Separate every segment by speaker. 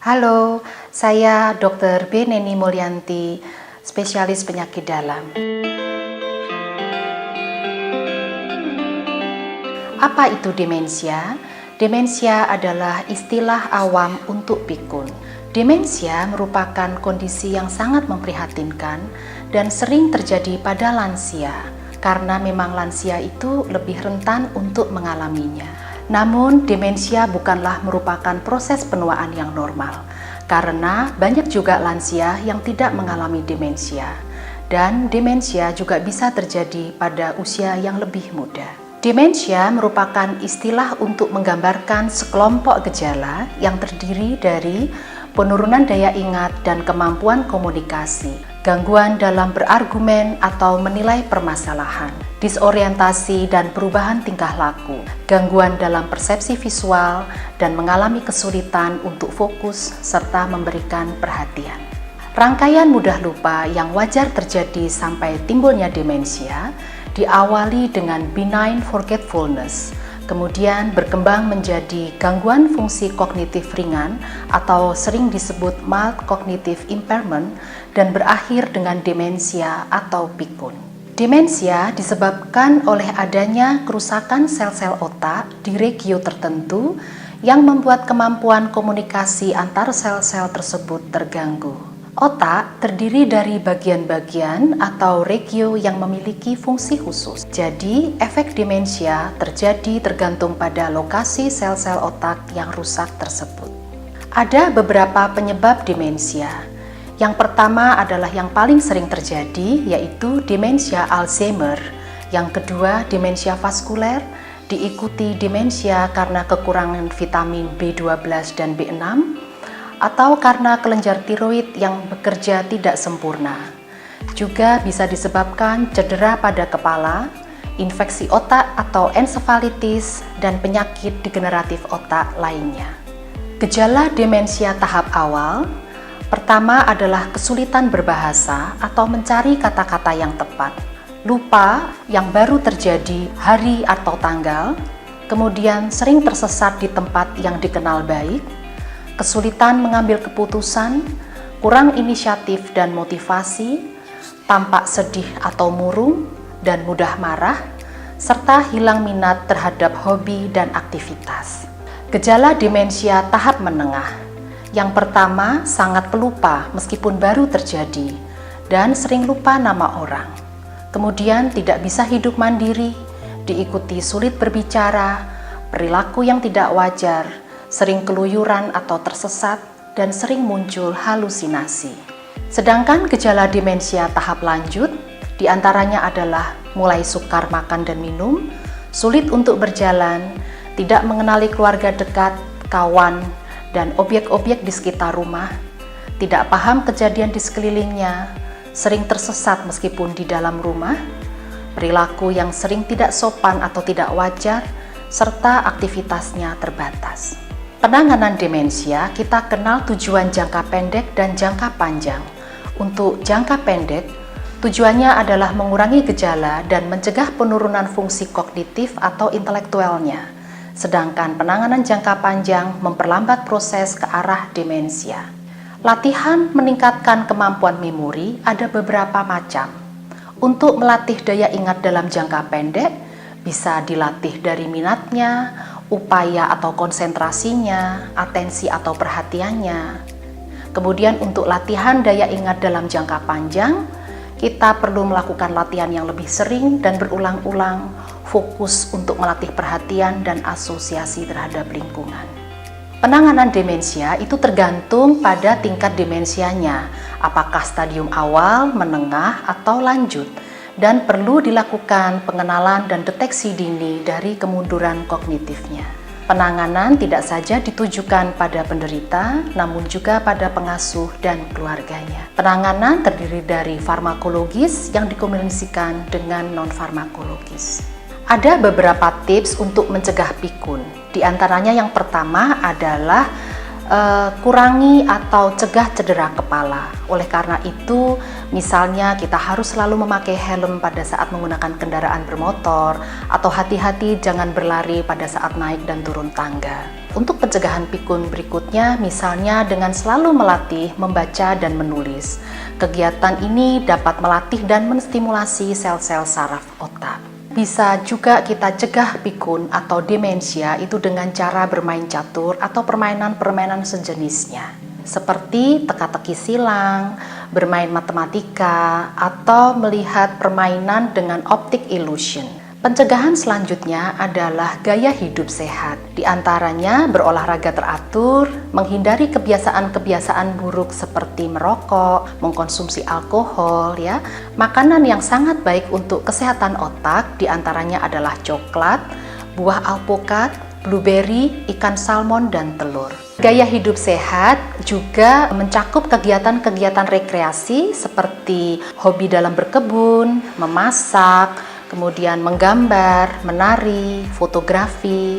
Speaker 1: Halo, saya Dr. B. Neni Mulyanti, spesialis penyakit dalam. Apa itu demensia? Demensia adalah istilah awam untuk pikun. Demensia merupakan kondisi yang sangat memprihatinkan dan sering terjadi pada lansia, karena memang lansia itu lebih rentan untuk mengalaminya. Namun, demensia bukanlah merupakan proses penuaan yang normal, karena banyak juga lansia yang tidak mengalami demensia, dan demensia juga bisa terjadi pada usia yang lebih muda. Demensia merupakan istilah untuk menggambarkan sekelompok gejala yang terdiri dari penurunan daya ingat dan kemampuan komunikasi, gangguan dalam berargumen atau menilai permasalahan, disorientasi dan perubahan tingkah laku, gangguan dalam persepsi visual, dan mengalami kesulitan untuk fokus serta memberikan perhatian. Rangkaian mudah lupa yang wajar terjadi sampai timbulnya demensia diawali dengan benign forgetfulness, kemudian berkembang menjadi gangguan fungsi kognitif ringan atau sering disebut mild cognitive impairment, dan berakhir dengan demensia atau pikun. Demensia disebabkan oleh adanya kerusakan sel-sel otak di regio tertentu yang membuat kemampuan komunikasi antar sel-sel tersebut terganggu. Otak terdiri dari bagian-bagian atau regio yang memiliki fungsi khusus. Jadi, efek demensia terjadi tergantung pada lokasi sel-sel otak yang rusak tersebut. Ada beberapa penyebab demensia. Yang pertama adalah yang paling sering terjadi, yaitu demensia Alzheimer. Yang kedua, demensia vaskuler, diikuti demensia karena kekurangan vitamin B12 dan B6, atau karena kelenjar tiroid yang bekerja tidak sempurna. Juga bisa disebabkan cedera pada kepala, infeksi otak atau ensefalitis, dan penyakit degeneratif otak lainnya. Gejala demensia tahap awal, pertama adalah kesulitan berbahasa atau mencari kata-kata yang tepat, lupa yang baru terjadi hari atau tanggal, kemudian sering tersesat di tempat yang dikenal baik, kesulitan mengambil keputusan, kurang inisiatif dan motivasi, tampak sedih atau murung, dan mudah marah, serta hilang minat terhadap hobi dan aktivitas. Gejala demensia tahap menengah. Yang pertama, sangat pelupa meskipun baru terjadi, dan sering lupa nama orang. Kemudian tidak bisa hidup mandiri, diikuti sulit berbicara, perilaku yang tidak wajar, sering keluyuran atau tersesat, dan sering muncul halusinasi. Sedangkan gejala demensia tahap lanjut diantaranya adalah mulai sukar makan dan minum, sulit untuk berjalan, tidak mengenali keluarga dekat, kawan, dan objek-objek di sekitar rumah, tidak paham kejadian di sekelilingnya, sering tersesat meskipun di dalam rumah, perilaku yang sering tidak sopan atau tidak wajar, serta aktivitasnya terbatas. Penanganan demensia, kita kenal tujuan jangka pendek dan jangka panjang. Untuk jangka pendek, tujuannya adalah mengurangi gejala dan mencegah penurunan fungsi kognitif atau intelektualnya. Sedangkan penanganan jangka panjang memperlambat proses ke arah demensia. Latihan meningkatkan kemampuan memori ada beberapa macam. Untuk melatih daya ingat dalam jangka pendek, bisa dilatih dari minatnya, upaya atau konsentrasinya, atensi atau perhatiannya. Kemudian untuk latihan daya ingat dalam jangka panjang, kita perlu melakukan latihan yang lebih sering dan berulang-ulang, fokus untuk melatih perhatian dan asosiasi terhadap lingkungan. Penanganan demensia itu tergantung pada tingkat demensianya, apakah stadium awal, menengah, atau lanjut, dan perlu dilakukan pengenalan dan deteksi dini dari kemunduran kognitifnya. Penanganan tidak saja ditujukan pada penderita, namun juga pada pengasuh dan keluarganya. Penanganan terdiri dari farmakologis yang dikombinasikan dengan non-farmakologis. Ada beberapa tips untuk mencegah pikun. Di antaranya yang pertama adalah kurangi atau cegah cedera kepala. Oleh karena itu, misalnya kita harus selalu memakai helm pada saat menggunakan kendaraan bermotor, atau hati-hati jangan berlari pada saat naik dan turun tangga. Untuk pencegahan pikun berikutnya, misalnya dengan selalu melatih membaca dan menulis. Kegiatan ini dapat melatih dan menstimulasi sel-sel saraf otak. Bisa juga kita cegah pikun atau demensia itu dengan cara bermain catur atau permainan-permainan sejenisnya, seperti teka-teki silang, bermain matematika, atau melihat permainan dengan optic illusion. Pencegahan selanjutnya adalah gaya hidup sehat. Di antaranya berolahraga teratur, menghindari kebiasaan-kebiasaan buruk seperti merokok, mengkonsumsi alkohol, ya. Makanan yang sangat baik untuk kesehatan otak di antaranya adalah coklat, buah alpukat, blueberry, ikan salmon, dan telur. Gaya hidup sehat juga mencakup kegiatan-kegiatan rekreasi seperti hobi dalam berkebun, memasak, kemudian menggambar, menari, fotografi,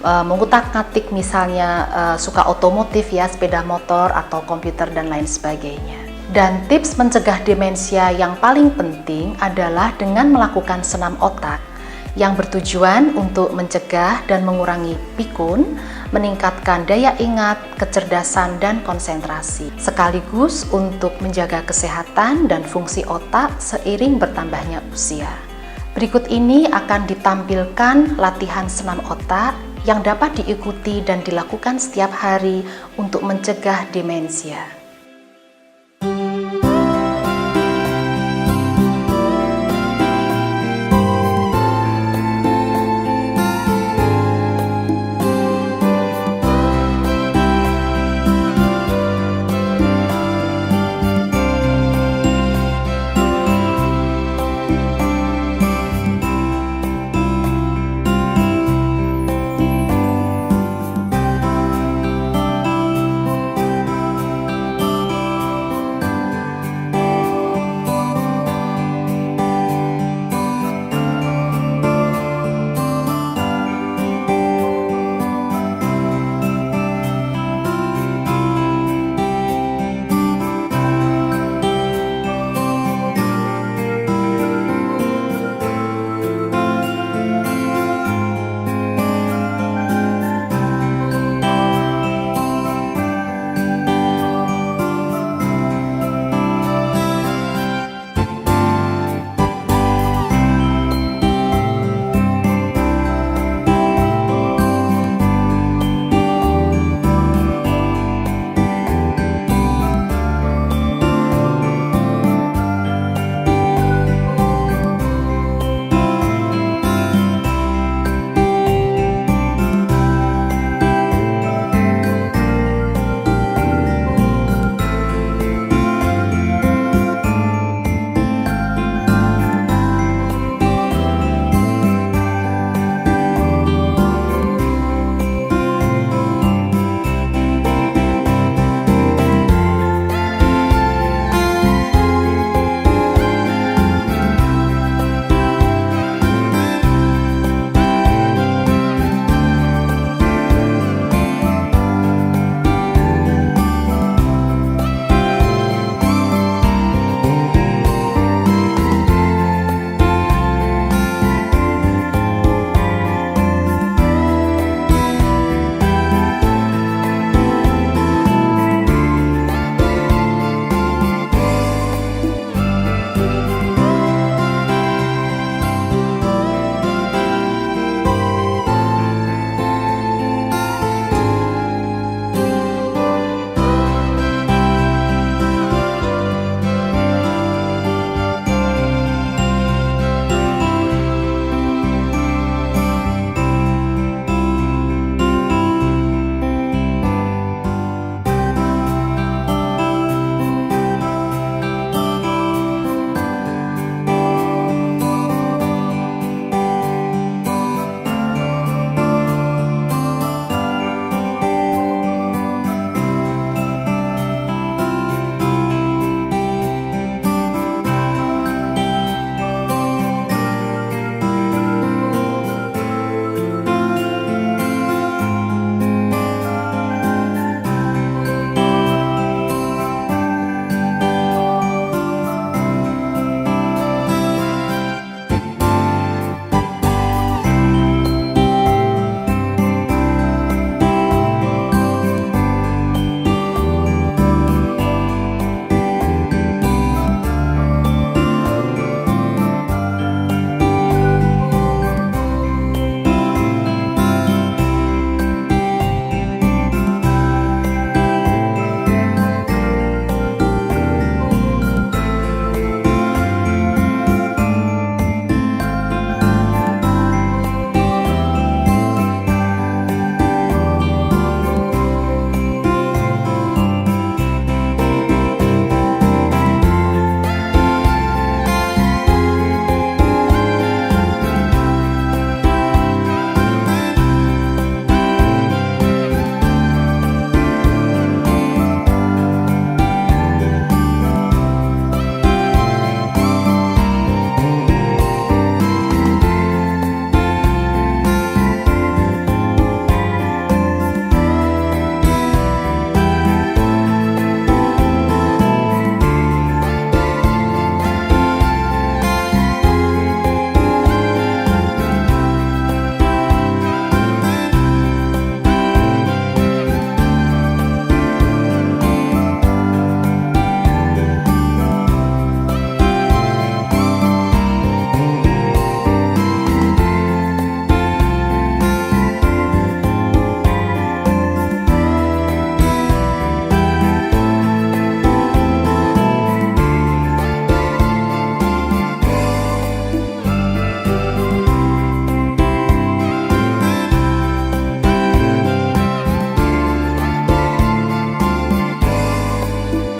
Speaker 1: mengutak-atik misalnya suka otomotif ya, sepeda motor atau komputer dan lain sebagainya. Dan tips mencegah demensia yang paling penting adalah dengan melakukan senam otak yang bertujuan untuk mencegah dan mengurangi pikun, meningkatkan daya ingat, kecerdasan, dan konsentrasi, sekaligus untuk menjaga kesehatan dan fungsi otak seiring bertambahnya usia. Berikut ini akan ditampilkan latihan senam otak yang dapat diikuti dan dilakukan setiap hari untuk mencegah demensia.